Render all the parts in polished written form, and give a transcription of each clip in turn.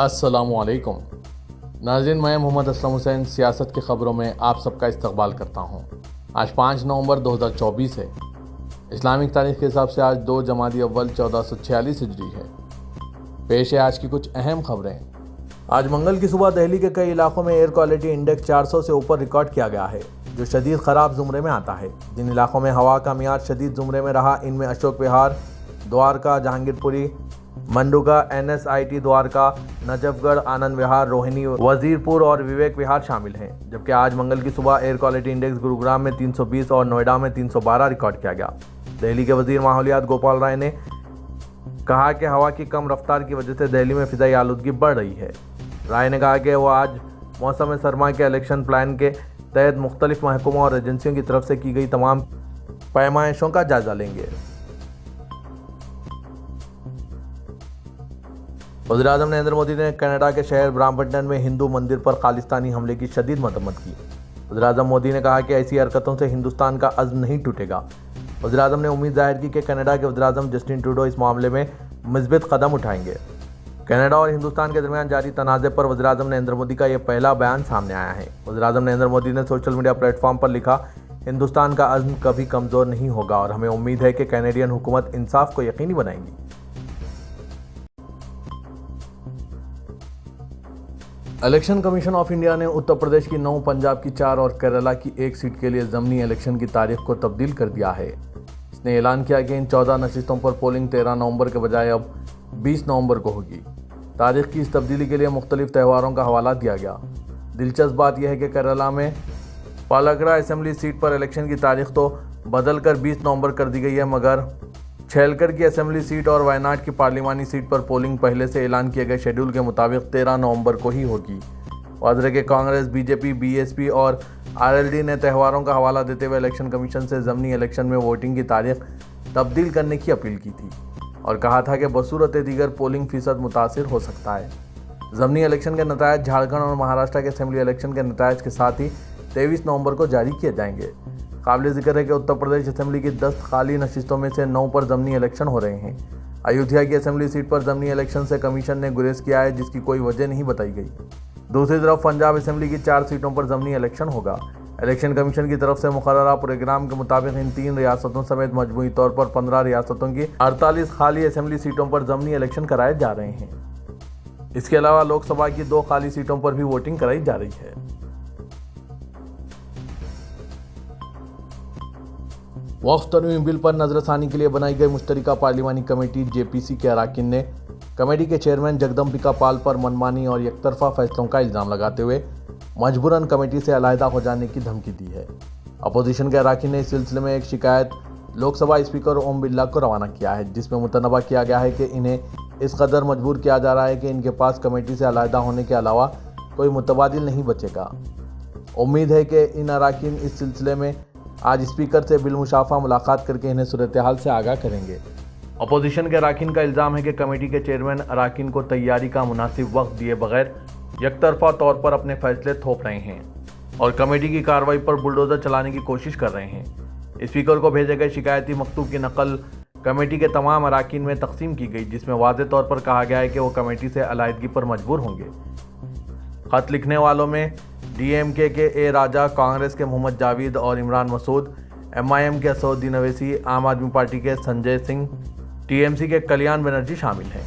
अस्सलामु अलैकुम नाज़रीन, मैं मोहम्मद असलम हुसैन सियासत की ख़बरों में आप सबका इस्तकबाल करता हूँ। आज 5 नवंबर 2024 है। इस्लामिक तारीख के हिसाब से आज 2 जमादी अव्वल 1446 हिजरी है। पेश है आज की कुछ अहम खबरें। आज मंगल की सुबह दिल्ली के कई इलाकों में एयर क्वालिटी इंडेक्स 400 से ऊपर रिकॉर्ड किया गया है, जो शदीद ख़राब ज़ुमरे में आता है। जिन इलाकों में हवा का मियार शदीद ज़ुमरे में रहा, इनमें अशोक विहार, द्वारका, जहांगीरपुरी, मंडुगा, NSIT द्वारका, नजफगढ़, आनंद विहार, रोहिणी, वजीरपुर और विवेक विहार शामिल हैं। जबकि आज मंगल की सुबह एयर क्वालिटी इंडेक्स गुरुग्राम में 320 और नोएडा में 312 रिकॉर्ड किया गया। दिल्ली के वजीर माहौलियात गोपाल राय ने कहा कि हवा की कम रफ्तार की वजह से दिल्ली में फिजाई आलूदगी बढ़ रही है। राय ने कहा कि वो आज मौसम सरमा के इलेक्शन प्लान के तहत मुख्तलिफ महकमों और एजेंसियों की तरफ से की गई तमाम पैमाइशों का जायजा लेंगे। वज़ीर-ए-आज़म नरेंद्र मोदी ने कनाडा के शहर ब्राम्पटन में हिंदू मंदिर पर खालिस्तानी हमले की शदीद मजम्मत की। वज़ीर-ए-आज़म मोदी ने कहा कि ऐसी हरकतों से हिंदुस्तान का अज़्म नहीं टूटेगा। वज़ीर-ए-आज़म ने उम्मीद जाहिर की कि कनाडा के वज़ीर-ए-आज़म जस्टिन ट्रूडो इस मामले में मुस्बित कदम उठाएंगे। कनाडा और हिंदुस्तान के दरमियान जारी तनाज़े पर वज़ीर-ए-आज़म नरेंद्र मोदी का यह पहला बयान सामने आया है। वज़ीर-ए-आज़म नरेंद्र मोदी ने सोशल मीडिया प्लेटफॉर्म पर लिखा, हिंदुस्तान का अज़्म कभी कमज़ोर नहीं होगा और हमें उम्मीद है कि कैनेडियन हुकूमत इंसाफ को यकीनी बनाएगी। इलेक्शन कमीशन ऑफ इंडिया ने उत्तर प्रदेश की 9, पंजाब की 4 और केरला की 1 सीट के लिए ज़मीनी इलेक्शन की तारीख को तब्दील कर दिया है। इसने ऐलान किया कि इन 14 नशिस्तों पर पोलिंग 13 नवंबर के बजाय अब 20 नवंबर को होगी। तारीख की इस तब्दीली के लिए मुख्तलिफ त्योहारों का हवाला दिया गया। दिलचस्प बात यह है कि केरला में पालकड़ा असेंबली सीट पर इलेक्शन की तारीख तो बदल कर 20 नवंबर कर दी गई है, मगर छेलकर की असेंबली सीट और वायनाड की पार्लिमानी सीट पर पोलिंग पहले से ऐलान किए गए शेड्यूल के मुताबिक 13 नवंबर को ही होगी। वाज़ेह के कांग्रेस, बीजेपी, BSP और RLD ने त्योहारों का हवाला देते हुए इलेक्शन कमीशन से ज़मीनी इलेक्शन में वोटिंग की तारीख तब्दील करने की अपील की थी और कहा था कि बसूरत दीगर पोलिंग फ़ीसद मुतासिर हो सकता है। ज़मीनी इलेक्शन के नतायज झारखंड और महाराष्ट्र के असेंबली इलेक्शन के नतायज के साथ ही 23 नवंबर को जारी किए जाएंगे। काबिल ज़िक्र है कि उत्तर प्रदेश असेंबली की 10 खाली नशिस्तों में से 9 पर ज़मीनी इलेक्शन हो रहे हैं। अयोध्या की असेंबली सीट पर ज़मीनी इलेक्शन से कमीशन ने गुरेज किया है, जिसकी कोई वजह नहीं बताई गई। दूसरी तरफ पंजाब असेंबली की 4 सीटों पर ज़मीनी इलेक्शन होगा। इलेक्शन कमीशन की तरफ से मुकर्ररा प्रोग्राम के मुताबिक इन 3 रियासतों समेत मजमूई तौर पर 15 रियासतों की 48 खाली असेंबली सीटों पर ज़मीनी इलेक्शन कराए जा रहे हैं। इसके अलावा लोकसभा की 2 खाली सीटों पर भी वोटिंग कराई जा रही है। वक्फ तरमीम बिल पर नजरसानी के लिए बनाई गई मुश्तरका पार्लिमानी कमेटी JPC के अरकान ने कमेटी के चेयरमैन जगदम्बिका पाल पर मनमानी और एकतरफा फैसलों का इल्ज़ाम लगाते हुए मजबूरन कमेटी से अलहदा हो जाने की धमकी दी है। अपोजिशन के अरकान ने इस सिलसिले में एक शिकायत लोकसभा स्पीकर ओम बिरला को रवाना किया है, जिसमें मुतनबा किया गया है कि इन्हें इस कदर मजबूर किया जा रहा है कि इनके पास कमेटी से अलहदा होने के अलावा कोई मुतबादिल नहीं बचेगा। उम्मीद है कि इन अरकान इस सिलसिले में आज स्पीकर से बिलमुशाफा मुलाकात करके इन्हें सूरत हाल से आगाह करेंगे। अपोजिशन के अरकान का इल्ज़ाम है कि कमेटी के चेयरमैन अरकान को तैयारी का मुनासिब वक्त दिए बगैर यकतरफा तौर पर अपने फैसले थोप रहे हैं और कमेटी की कार्रवाई पर बुलडोज़र चलाने की कोशिश कर रहे हैं। स्पीकर को भेजे गए शिकायती मकतूब की नकल कमेटी के तमाम अरकान में तकसीम की गई, जिसमें वाज़ेह तौर पर कहा गया है कि वो कमेटी से अलहदगी पर मजबूर होंगे। खत लिखने वालों में DMK के A राजा, कांग्रेस के मोहम्मद जावेद और इमरान मसूद, MIM के असदुद्दीन अवैसी, आम आदमी पार्टी के संजय सिंह, TMC के कल्याण बनर्जी शामिल हैं।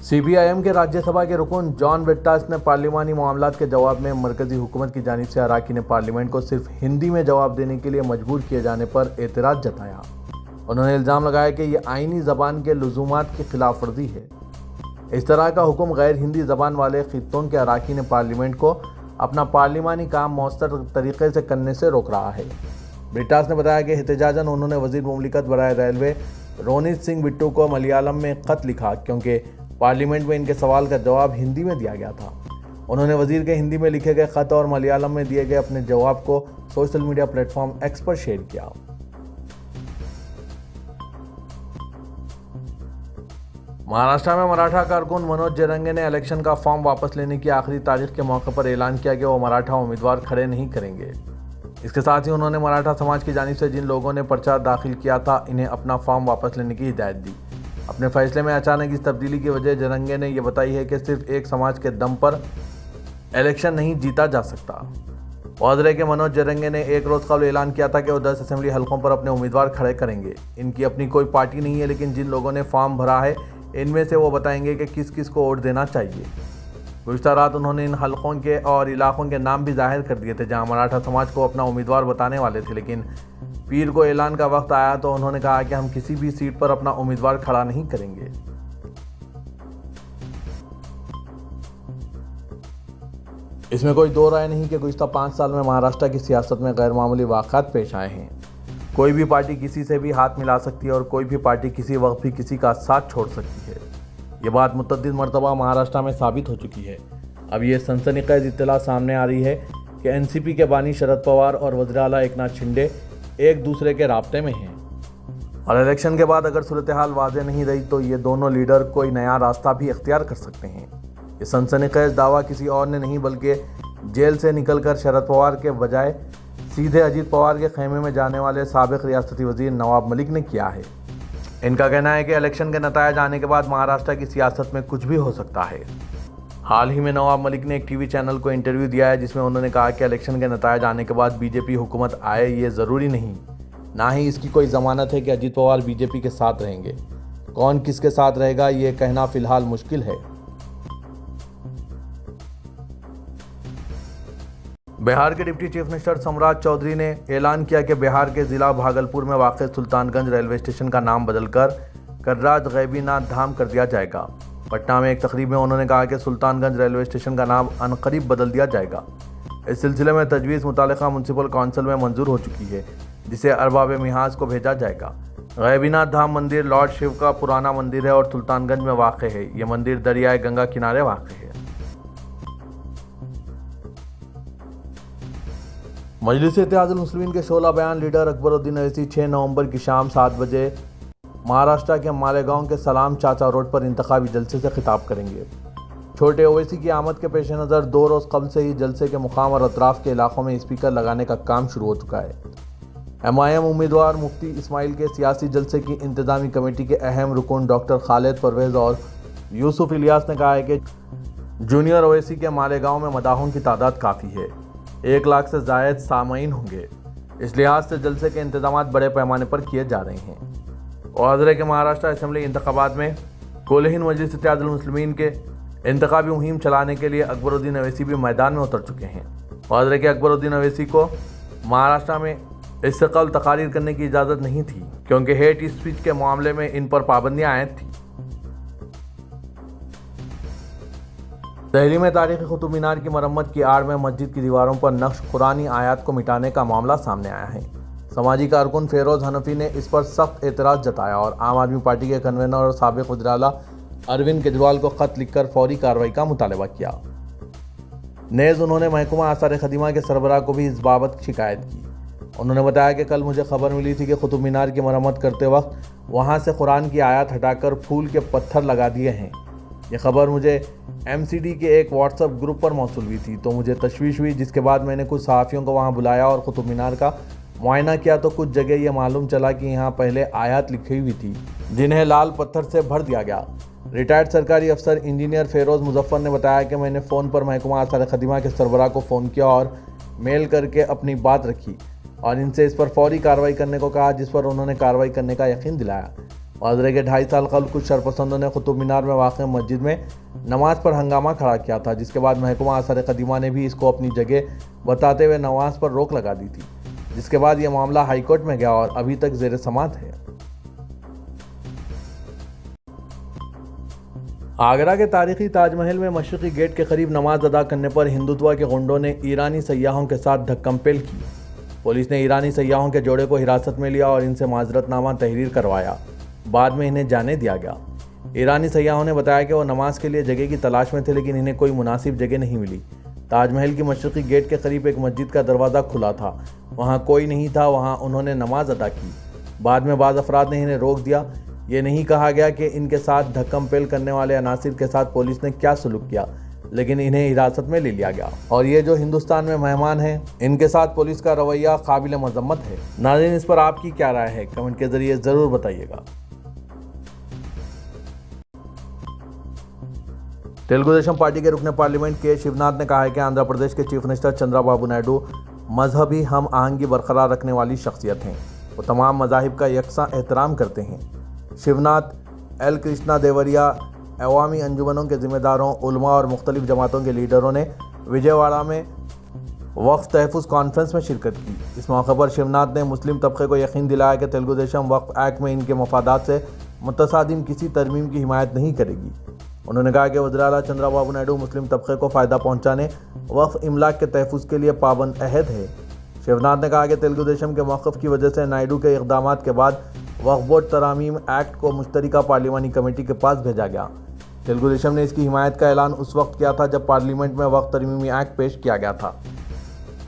CPIM के राज्यसभा के रुकन जॉन ब्रिटास ने पार्लिमानी मामलात के जवाब में मरकजी हुकूमत की जानिब से अरकान पार्लियामेंट को सिर्फ हिंदी में जवाब देने के लिए मजबूर किए जाने पर एतराज़ जताया। उन्होंने इल्ज़ाम लगाया कि यह आइनी ज़बान के लुज़ूमात की खिलाफ वर्जी है। इस तरह का हुक्म गैर हिंदी ज़बान वाले खित्तों के अरकान पार्लियामेंट को अपना पार्लिमानी काम मौसर तरीके से करने से रोक रहा है। ब्रिटास ने बताया कि एहतजाजन उन्होंने वज़ीर मुमलिकत बराए रेलवे रोनित सिंह बिट्टू को मलयालम में ख़त लिखा, क्योंकि पार्लियामेंट में इनके सवाल का जवाब हिंदी में दिया गया था। उन्होंने वज़ीर के हिंदी में लिखे गए ख़त और मलयालम में दिए गए अपने जवाब को सोशल मीडिया प्लेटफॉर्म X पर शेयर किया। महाराष्ट्र में मराठा कारकुन मनोज जरंगे ने इलेक्शन का फॉर्म वापस लेने की आखिरी तारीख के मौके पर ऐलान किया कि वो मराठा उम्मीदवार खड़े नहीं करेंगे। इसके साथ ही उन्होंने मराठा समाज की जानिब से जिन लोगों ने पर्चा दाखिल किया था, इन्हें अपना फॉर्म वापस लेने की हिदायत दी। اپنے فیصلے میں اچانک اس تبدیلی کی وجہ جرنگے نے یہ بتائی ہے کہ صرف ایک سماج کے دم پر الیکشن نہیں جیتا جا سکتا۔ وزرے کے منوج جرنگے نے ایک روز قبل اعلان کیا تھا کہ وہ 10 اسمبلی حلقوں پر اپنے امیدوار کھڑے کریں گے۔ ان کی اپنی کوئی پارٹی نہیں ہے، لیکن جن لوگوں نے فارم بھرا ہے ان میں سے وہ بتائیں گے کہ کس کس کو ووٹ دینا چاہیے۔ گزشتہ رات انہوں نے ان حلقوں کے اور علاقوں کے نام بھی ظاہر کر دیے تھے جہاں مراٹھا سماج کو اپنا امیدوار بتانے والے تھے، لیکن پیر کو اعلان کا وقت آیا تو انہوں نے کہا کہ ہم کسی بھی سیٹ پر اپنا امیدوار کھڑا نہیں کریں گے۔ اس میں کوئی دو رائے نہیں کہ گزشتہ 5 سال میں مہاراشٹر کی سیاست میں غیر معمولی واقعات پیش آئے ہیں۔ کوئی بھی پارٹی کسی سے بھی ہاتھ ملا سکتی ہے اور کوئی بھی پارٹی کسی وقت بھی کسی کا ساتھ چھوڑ سکتی ہے۔ یہ بات متعدد مرتبہ مہاراشٹر میں ثابت ہو چکی ہے۔ اب یہ سنسنی خیز اطلاع سامنے آ رہی ہے کہ NCP کے بانی شرد پوار اور وزیر اعلیٰ ایکناتھ شنڈے ایک دوسرے کے رابطے میں ہیں، اور الیکشن کے بعد اگر صورتحال واضح نہیں رہی تو یہ دونوں لیڈر کوئی نیا راستہ بھی اختیار کر سکتے ہیں۔ یہ سنسنی خیز دعویٰ کسی اور نے نہیں بلکہ جیل سے نکل کر شرد پوار کے بجائے سیدھے اجیت پوار کے خیمے میں جانے والے سابق ریاستی وزیر نواب ملک نے کیا ہے۔ ان کا کہنا ہے کہ الیکشن کے نتائج آنے کے بعد مہاراشٹر کی سیاست میں کچھ بھی ہو سکتا ہے۔ حال ہی میں نواب ملک نے ایک ٹی وی چینل کو انٹرویو دیا ہے جس میں انہوں نے کہا کہ الیکشن کے نتائج آنے کے بعد BJP حکومت آئے یہ ضروری نہیں، نہ ہی اس کی کوئی ضمانت ہے کہ اجیت پوار BJP کے ساتھ رہیں گے۔ کون کس کے ساتھ رہے گا یہ کہنا فی الحال مشکل ہے۔ بہار کے ڈپٹی چیف منسٹر سمراج چودھری نے اعلان کیا کہ بہار کے ضلع بھاگلپور میں واقع سلطان گنج ریلوے اسٹیشن کا نام بدل کر کرراج غیبی ناتھ دھام کر دیا جائے گا۔ پٹنہ میں ایک تقریب میں انہوں نے کہا کہ سلطان گنج ریلوے اسٹیشن کا نام عنقریب بدل دیا جائے گا۔ اس سلسلے میں تجویز متعلقہ میونسپل کونسل میں منظور ہو چکی ہے جسے ارباب محاذ کو بھیجا جائے گا۔ غیبی ناتھ دھام مندر لارڈ شیو کا پرانا مندر ہے اور سلطان گنج میں واقع ہے۔ یہ مندر دریائے گنگا کنارے واقع ہے۔ مجلس اتحاد المسلمین کے شعلہ بیان لیڈر اکبر الدین اویسی 6 نومبر کی شام 7 بجے مہاراشٹر کے مالیگاؤں کے سلام چاچا روڈ پر انتخابی جلسے سے خطاب کریں گے۔ چھوٹے اویسی کی آمد کے پیش نظر 2 روز قبل سے ہی جلسے کے مقام اور اطراف کے علاقوں میں اسپیکر لگانے کا کام شروع ہو چکا ہے۔ MIM امیدوار مفتی اسماعیل کے سیاسی جلسے کی انتظامی کمیٹی کے اہم رکن ڈاکٹر خالد پرویز اور یوسف الیاس نے کہا ہے کہ جونیئر اویسی کے مالیگاؤں میں مداحوں کی تعداد کافی ہے، 1 لاکھ سے زائد سامعین ہوں گے۔ اس لحاظ سے جلسے کے انتظامات بڑے پیمانے پر کیے جا رہے ہیں۔ وزرے کے مہاراشٹر اسمبلی انتخابات میں کل ہند مجلس اتحاد المسلمین کے انتخابی مہم چلانے کے لیے اکبر الدین اویسی بھی میدان میں اتر چکے ہیں۔ وزرے کے اکبر الدین اویسی کو مہاراشٹر میں اس سے قبل تقاریر کرنے کی اجازت نہیں تھی کیونکہ ہیٹ اسپیچ کے معاملے میں ان پر پابندیاں عائد تھیں۔ دہلی میں تاریخی قطب مینار کی مرمت کی آڑ میں مسجد کی دیواروں پر نقش قرآنی آیات کو مٹانے کا معاملہ سامنے آیا ہے۔ سماجی کارکن فیروز حنفی نے اس پر سخت اعتراض جتایا اور عام آدمی پارٹی کے کنوینر اور سابق وزیر اعلیٰ اروند کیجریوال کو خط لکھ کر فوری کارروائی کا مطالبہ کیا۔ نیز انہوں نے محکمہ آثار قدیمہ کے سربراہ کو بھی اس بابت شکایت کی۔ انہوں نے بتایا کہ کل مجھے خبر ملی تھی کہ قطب مینار کی مرمت کرتے وقت وہاں سے قرآن کی آیات ہٹا کر پھول کے پتھر لگا دیے ہیں۔ یہ خبر مجھے MCD کے ایک واٹس ایپ گروپ پر موصول ہوئی تھی تو مجھے تشویش ہوئی، جس کے بعد میں نے کچھ صحافیوں کو وہاں بلایا اور قطب مینار کا معائنہ کیا تو کچھ جگہ یہ معلوم چلا کہ یہاں پہلے آیات لکھی ہوئی تھی جنہیں لال پتھر سے بھر دیا گیا۔ ریٹائرڈ سرکاری افسر انجینئر فیروز مظفر نے بتایا کہ میں نے فون پر محکمہ آثار قدیمہ کے سربراہ کو فون کیا اور میل کر کے اپنی بات رکھی اور ان سے اس پر فوری کارروائی کرنے کو کہا، جس پر انہوں نے کارروائی کرنے کا یقین دلایا۔ وزرے کے 2.5 سال قبل کچھ شرپسندوں نے قطب مینار میں واقع مسجد میں نماز پر ہنگامہ کھڑا کیا تھا، جس کے بعد محکمہ آثار قدیمہ نے بھی اس کو اپنی جگہ بتاتے ہوئے نماز پر روک لگا دی تھی، جس کے بعد یہ معاملہ ہائی کورٹ میں گیا اور ابھی تک زیر سماعت ہے۔ آگرہ کے تاریخی تاج محل میں مشرقی گیٹ کے قریب نماز ادا کرنے پر ہندوتوا کے غنڈوں نے ایرانی سیاحوں کے ساتھ دھکم پیل کی۔ پولیس نے ایرانی سیاحوں کے جوڑے کو حراست میں لیا اور ان سے معذرت نامہ تحریر کروایا، بعد میں انہیں جانے دیا گیا۔ ایرانی سیاحوں نے بتایا کہ وہ نماز کے لیے جگہ کی تلاش میں تھے لیکن انہیں کوئی مناسب جگہ نہیں ملی۔ تاج محل کی مشرقی گیٹ کے قریب ایک مسجد کا دروازہ کھلا تھا، وہاں کوئی نہیں تھا، وہاں انہوں نے نماز ادا کی۔ بعد میں بعض افراد نے انہیں روک دیا۔ یہ نہیں کہا گیا کہ ان کے ساتھ دھکم پیل کرنے والے عناصر کے ساتھ پولیس نے کیا سلوک کیا، لیکن انہیں حراست میں لے لیا گیا اور یہ جو ہندوستان میں مہمان ہیں ان کے ساتھ پولیس کا رویہ قابل مذمت ہے۔ ناظرین، اس پر آپ کی کیا رائے ہے؟ کمنٹ کے ذریعے ضرور بتائیے گا۔ तेलुगु देशम पार्टी के रुकने पार्लियामेंट के शिवनाथ ने कहा है कि आंध्र प्रदेश के चीफ मिनिस्टर चंद्रबाबू नायडू मजहबी हम आहंगी बरकरार रखने वाली शख्सियत हैं। वो तमाम मज़ाहिब का यकसा एहतराम करते हैं। शिवनाथ एल कृष्णा देवरिया अवामी अंजुमनों के ज़िम्मेदारों, उलमा और मुख्तलिफ जमातों के लीडरों ने विजयवाड़ा में वक्फ तहफ़्फ़ुज़ कॉन्फ्रेंस में शिरकत की। इस मौके पर शिवनाथ ने मुस्लिम तबके को यकीन दिलाया कि तेलुगु देशम वक्फ एक्ट में इनके मफादात से मुतसादिम किसी तरमीम की हिमायत नहीं करेगी। उन्होंने कहा कि वज़ीर आला चंद्रबाबू नायडू मुस्लिम तबके को फ़ायदा पहुँचाने वक्फ इमलाक के तहफ़्फ़ुज़ के लिए पाबंद अहद है। शिवनाथ ने कहा कि तेलुगु देशम के मौक़िफ़ की वजह से नायडू के इक़दामात के बाद वक्फ बोर्ड तरामीम एक्ट को मुश्तरका पार्लिमानी कमेटी के पास भेजा गया। तेलुगु देशम ने इसकी हिमायत का ऐलान उस वक्त किया था जब पार्लियामेंट में वक्फ तरमीमी एक्ट पेश किया गया था।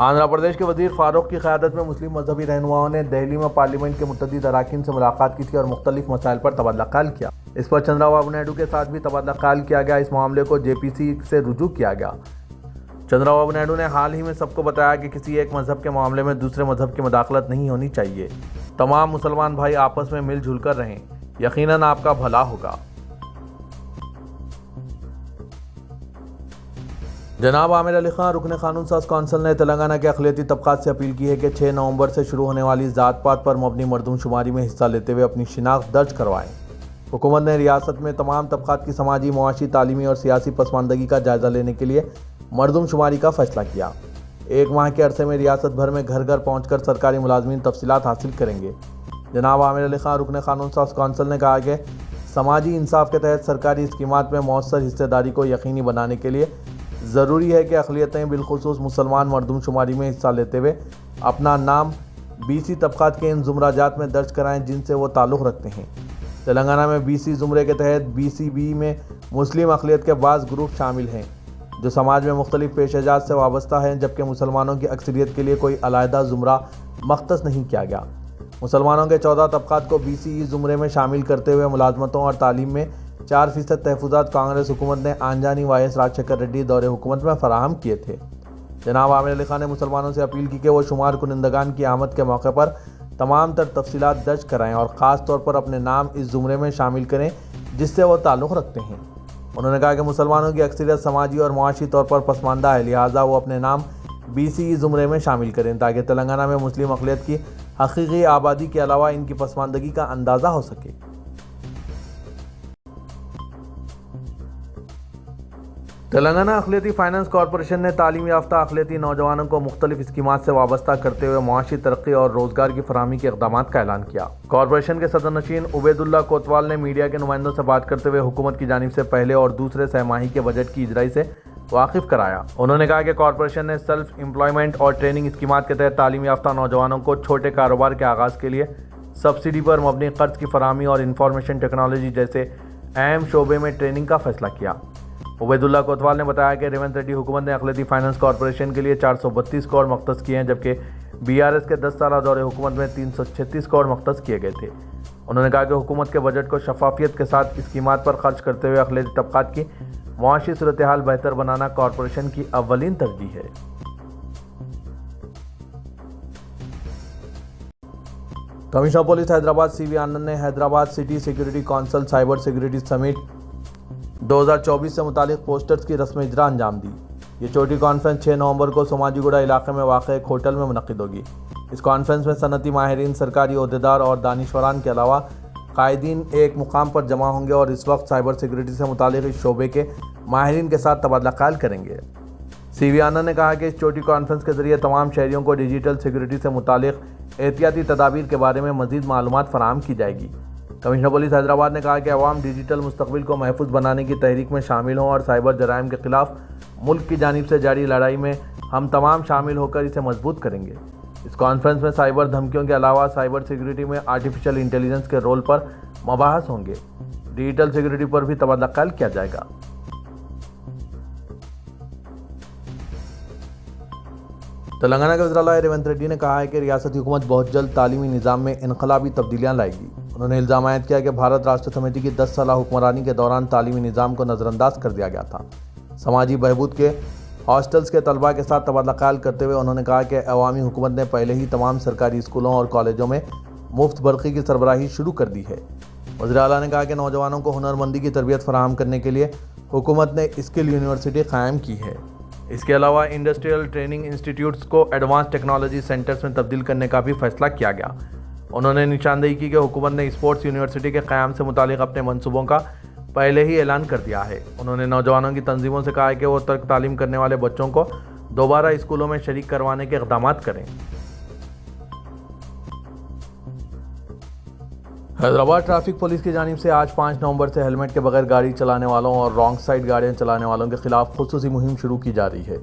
आंध्र प्रदेश के वज़ीर फ़ारूक की क़यादत में मुस्लिम मजहबी रहनुमाओं ने दिल्ली में पार्लियामेंट के मुतअद्दिद अरकान से मुलाकात की थी और मुख्तलिफ मसाइल पर तबादला ख्याल किया। इस पर चंद्रबाबू नायडू के साथ भी तबादला ख्याल किया गया। इस मामले को JPC से रुजू किया गया। चंद्रबाबू नायडू ने हाल ही में सबको बताया कि किसी एक मजहब के मामले में दूसरे मजहब की मदाखलत नहीं होनी चाहिए। तमाम मुसलमान भाई आपस में मिलजुल कर रहें, यकीनन आपका भला होगा। जनाब आमिर अली खान रुकन कानून साज कौंसिल ने तेलंगाना के अक़लियती तबक़ात से अपील की है कि 6 नवंबर से शुरू होने वाली ज़ात पात पर मबनी मरदूमशुमारी में हिस्सा लेते हुए अपनी शिनाख्त दर्ज करवाएं। हुकूमत ने रियासत में तमाम तबक़ात की समाजी, मुआशी, तालीमी और सियासी पसमानदगी का जायज़ा लेने के लिए मरदूमशुमारी का फ़ैसला किया। 1 माह के अरसे में रियासत भर में घर घर पहुँच कर सरकारी मुलाजमीन तफसीलात हासिल करेंगे। जनाब आमिर अली खान रुकन कानून साज कौंसिल ने कहा कि समाजी इंसाफ के तहत सरकारी स्कीमात में मौसर हिस्सेदारी को यकीनी बनाने के लिए ज़रूरी है कि अक़लियतें बिलखुसूस मुसलमान मरदूमशुमारी में हिस्सा लेते हुए अपना नाम BC तबक़ात के इन ज़ुमराजात में दर्ज कराएं जिनसे वो ताल्लुक़ रखते हैं। तेलंगाना में BC ज़ुमरे के तहत BCB में मुस्लिम अक़लियत के बाज़ ग्रुप शामिल हैं जो समाज में मुख्तलिफ़ पेशेजात से वाबस्ता हैं, जबकि मुसलमानों की अक्सरियत के लिए कोई अलहदा ज़ुमरा मख्तस नहीं किया गया। मुसलमानों के 14 तबक़ात को BCE ज़ुमरे में शामिल करते हुए मुलाजमतों और तालीम में 4% तहफ़्फ़ुज़ात कांग्रेस हुकूमत ने आंजानी YS राजशेखर रेड्डी दौरे हुकूमत में फ़राहम किए थे। जनाब आमिर अली खान ने मुसलमानों से अपील की कि वो शुमार कुनिंदगान की आमद के मौके पर तमाम तर तफसीलात दर्ज कराएं और ख़ास तौर पर अपने नाम इस ज़ुमरे में शामिल करें जिससे वो ताल्लुक़ रखते हैं। उन्होंने कहा कि मुसलमानों की अक्सरियत समाजी और मुआशी तौर पर पसमानदा है, लिहाजा वो अपने नाम BCE ज़ुमरे में शामिल करें ताकि तेलंगाना में मुस्लिम अक़लियत की हकीकी आबादी के अलावा इनकी पसमानदगी का अंदाज़ा हो सके। तेलंगाना अक़लियती फाइनेंस कॉरपोरेशन ने तालीम याफ्ता अक़लियती नौजवानों को मुख्तलिफ स्कीमात से वाबस्ता करते हुए मुआशी तरक्की और रोज़गार की फराहमी के इक़दामात का ऐलान किया। कॉरपोरेशन के सदरनशीन उबैदुल्ला कोतवाल ने मीडिया के नुमाइंदों से बात करते हुए हुकूमत की जानिब से पहले और दूसरे सहमाही के बजट की इजराई से वाकिफ़ कराया। उन्होंने कहा कि कॉरपोरेशन ने सेल्फ एम्प्लॉयमेंट और ट्रेनिंग स्कीमात के तहत तालीम याफ्ता नौजवानों को छोटे कारोबार के आगाज़ के लिए सब्सिडी पर मबनी कर्ज की फराहमी और इंफॉर्मेशन टेक्नोलॉजी जैसे अहम शोबे में ट्रेनिंग का फैसला किया। उबैदुल्ला कोतवाल ने बताया कि रेवंत रेड्डी हुकूमत ने अक़लियती फाइनेंस कॉरपोरेशन के लिए 432 करोड़ मख्तस किए हैं, जबकि BRS के 10 साला दौरे हुकूमत में 336 करोड़ मख्तस किए गए थे। उन्होंने कहा कि हुकूमत के बजट को शफाफियत के साथ स्कीमात पर खर्च करते हुए अक़लियती तबक़ात की मुआशी सूरत हाल बेहतर बनाना कॉरपोरेशन की अव्वलीन तरजीह है। कमिश्नर पुलिस हैदराबाद CV आनंद ने Hyderabad city security council cyber security summit 2024 से मुतालिक पोस्टर्स की रस्म इजरा अंजाम दी। ये छोटी कॉन्फ्रेंस 6 नवंबर को सोमाजीगुड़ा इलाके में वाक़ एक होटल में मुनक़िद होगी। इस कॉन्फ्रेंस में सनती माहिरीन, सरकारी ओहदेदार और दानिशवरान के अलावा कायदीन एक मुकाम पर जमा होंगे और इस वक्त साइबर सिक्योरिटी से मुतालिक इस शोबे के माहिरीन के साथ तबादला ख्याल करेंगे। CV आनंद ने कहा कि इस छोटी कॉन्फ्रेंस के ज़रिए तमाम शहरियों को डिजिटल सिक्योरिटी से मुतालिक एहतियाती तदाबीर के बारे में मज़ीद मालूमात फ़राहम की जाएगी। कमिश्नर पुलिस हैदराबाद ने कहा कि अवाम डिजिटल मुस्तक़बिल को महफूज बनाने की तहरीक में शामिल हों और साइबर जराइम के ख़िलाफ़ मुल्क की जानिब से जारी लड़ाई में हम तमाम शामिल होकर इसे मजबूत करेंगे। इस कॉन्फ्रेंस में साइबर धमकियों के अलावा साइबर सिक्योरिटी में आर्टिफिशियल इंटेलिजेंस के रोल पर मबाहस होंगे। डिजिटल सिक्योरिटी पर भी तबादला ख्याल किया जाएगा। तेलंगाना के वज़ीर आला रेवंत रेड्डी ने कहा है कि रियासती हुकूमत बहुत जल्द तालीमी निज़ाम में इनकलाबी तब्दीलियाँ लाएगी। उन्होंने इल्ज़ाम आयद किया कि भारत राष्ट्र समिति की 10 साला हुक्मरानी के दौरान तालीमी निज़ाम को नज़रअंदाज कर दिया गया था। समाजी बहबूद के हॉस्टल्स के तलबा के साथ तबादला ख्याल करते हुए उन्होंने कहा कि अवामी हुकूमत ने पहले ही तमाम सरकारी स्कूलों और कॉलेजों में मुफ्त बरक़ी की सरबराही शुरू कर दी है। वज़ीर आला ने कहा कि नौजवानों को हुनरमंदी की तरबियत फराहम करने के लिए हुकूमत ने स्किल यूनिवर्सिटी कायम की है। इसके अलावा इंडस्ट्रियल ट्रेनिंग इंस्टीट्यूट्स को एडवांस टेक्नोलॉजी सेंटर्स में तब्दील करने का भी फैसला किया गया। उन्होंने निशानदेही की कि हुकूमत ने स्पोर्ट्स यूनिवर्सिटी के क़याम से मुतालिक अपने मंसूबों का पहले ही ऐलान कर दिया है। उन्होंने नौजवानों की तंजीमों से कहा है कि वो तर्क तालीम करने वाले बच्चों को दोबारा स्कूलों में शरीक करवाने के इक़दाम करें। हैदराबाद ट्रैफिक पुलिस की जानिब से आज 5 नवंबर से हेलमेट के बगैर गाड़ी चलाने वालों और रॉन्ग साइड गाड़ियां चलाने वालों के खिलाफ खुसूसी मुहिम शुरू की जा रही है।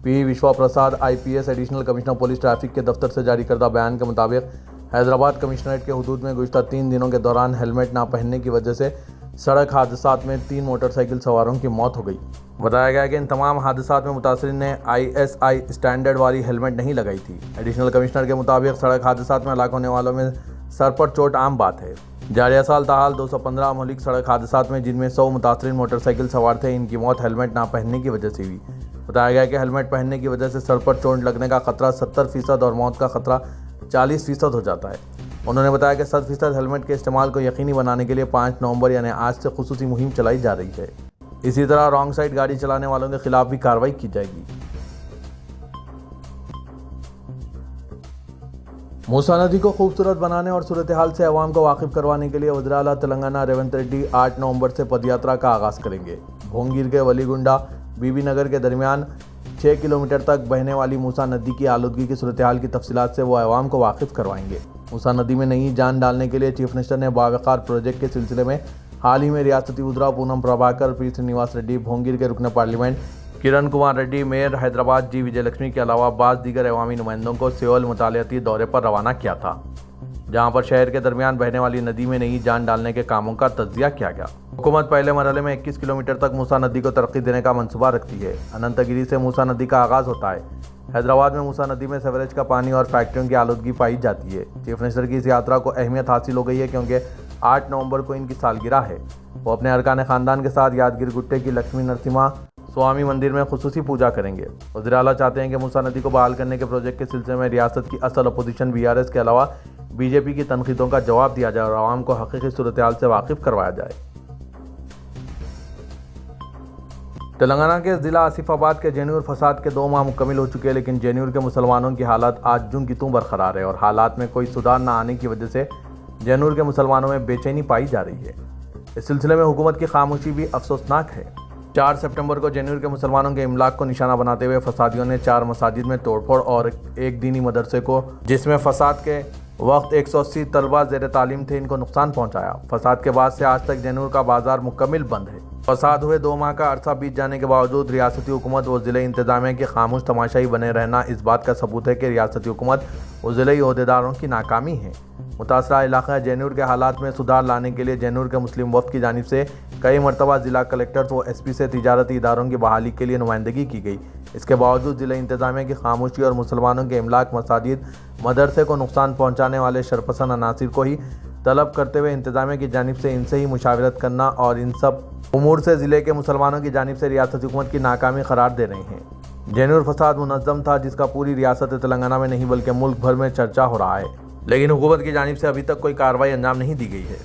पी विश्वा प्रसाद IPS additional commissioner police traffic के दफ्तर से जारी करदा बयान के मुताबिक हैदराबाद कमिश्नरेट के हुदूद में गुज़िश्ता 3 दिनों के दौरान हेलमेट ना पहनने की वजह से सड़क हादसात में 3 मोटरसाइकिल सवारों की मौत हो गई। बताया गया कि इन तमाम हादसात में मुतासरीन ने ISI स्टैंडर्ड वाली हेलमेट नहीं लगाई थी। एडिशनल कमिश्नर के मुताबिक सड़क हादसात में हलाक होने वालों में सर पर चोट आम बात है। जारिया साल ताहाल 215 मौलिक सड़क हादसात में जिनमें 100 मुतासरीन मोटरसाइकिल सवार थे, इनकी मौत हेलमेट ना पहनने की वजह से हुई। बताया गया कि हेलमेट पहनने की वजह से सर पर चोट लगने का खतरा 70% और मौत का खतरा 40% हो जाता है। उन्होंने बताया कि 100% हेलमेट के इस्तेमाल को यकीनी बनाने के लिए 5 नवंबर यानी आज से खुसूसी मुहिम चलाई जा रही है। इसी तरह रॉन्ग साइड गाड़ी चलाने वालों के खिलाफ भी कार्रवाई की जाएगी। मूसा नदी को खूबसूरत बनाने और सूरत हाल से अवाम को वाकिफ करवाने के लिए वज़ीर आला तेलंगाना रेवंत रेड्डी 8 नवंबर से पदयात्रा का आगाज़ करेंगे। भोंगीर के वलीगुंडा बीबी नगर के दरमियान 6 किलोमीटर तक बहने वाली मूसा नदी की आलूदगी की सूरत हाल की तफसीलात से वो अवाम को वाकिफ करवाएंगे। मूसा नदी में नई जान डालने के लिए चीफ मिनिस्टर ने बावकार प्रोजेक्ट के सिलसिले में हाल ही में रियासती वज़ीरा पूनम प्रभाकर, पी श्रीनिवास रेड्डी, भोंगीर के रुकन पार्लियामेंट किरण कुमार रेड्डी, मेयर हैदराबाद जी विजयलक्ष्मी के अलावा बाज़ दीगर अवामी नुमाइंदों को सियोल मुतालियाती दौरे पर रवाना किया था, जहां पर शहर के दरमियान बहने वाली नदी में नई जान डालने के कामों का तज्जिया किया गया। हुकूमत पहले मरहले में 21 किलोमीटर तक मूसा नदी को तरक्की देने का मंसूबा रखती है। अनंतगिरी से मूसा नदी का आगाज़ होता है। हैदराबाद में मूसा नदी में सीवरेज का पानी और फैक्ट्रियों की आलूदगी पाई जाती है। चीफ मिनिस्टर की इस यात्रा को अहमियत हासिल हो गई है क्योंकि 8 नवंबर को इनकी सालगिरह है। वो अपने अरकान ख़ानदान के साथ यादगिर गुट्टे की लक्ष्मी नरसिम्हा स्वामी मंदिर में खुसूसी पूजा करेंगे। वज़ीर आला चाहते हैं कि मूसा नदी को बहाल करने के प्रोजेक्ट के सिलसिले में रियासत की असल अपोजिशन BRS के अलावा BJP की तनकीदों का जवाब दिया जाए और आवाम को हकीकी सूरत हाल से वाकिफ करवाया जाए। तेलंगाना के ज़िला आसिफाबाद के जेन्यूर फसाद के 2 माह मुकम्मिल हो चुके हैं, लेकिन जेन्यूर के मुसलमानों की हालत आज जूं की तूं बरकरार है और हालात में कोई सुधार न आने की वजह से जेन्यूर के मुसलमानों में बेचैनी पाई जा रही है। इस सिलसिले में हुकूमत की खामोशी भी अफसोसनाक है। 4 सितंबर को जेन्यूर के मुसलमानों के इमलाक को निशाना बनाते हुए फसादियों ने 4 मसाजिद में तोड़फोड़ और एक दीनी मदरसे को, जिसमें फसाद के वक्त 180 तलबा ज़ेर तालीम थे, इनको नुकसान पहुंचाया। फसाद के बाद से आज तक जेन्यूर का बाजार मुकम्मिल बंद है। फसाद हुए 2 माह का अरसा बीत जाने के बावजूद रियासती हुकूमत व ज़िले इंतज़ामिया की खामोश तमाशाई बने रहना इस बात का सबूत है कि रियासती हुकूमत व ज़िले अहदेदारों की नाकामी है। मुतासरा इलाका जेन्यूर के हालात में सुधार लाने के लिए जेन्यूर के मुस्लिम वफ़द की जानिब से कई मरतबा ज़िला कलेक्टर्स व SP से तिजारती इदारों की बहाली के लिए नुमाइंदगी की गई। इसके बावजूद ज़िले इंतज़ामिया की खामोशी और मुसलमानों के इमलाक, मसाजिद, मदरसे को नुकसान पहुँचाने वाले शरपसंद अनासिर को ही तलब करते हुए इंतज़ामिया की जानिब से इनसे ही मुशावरत करना और इन सब उमूर से ज़िले के मुसलमानों की जानिब से रियासती हुकूमत की नाकामी करार दे रहे हैं। जेन्यूर फसाद मुनज़्ज़म था, जिसका पूरी रियासत तेलंगाना में नहीं बल्कि मुल्क भर में चर्चा हो रहा है, लेकिन हुकूमत की जानिब से अभी तक कोई कार्रवाई अंजाम नहीं दी गई है।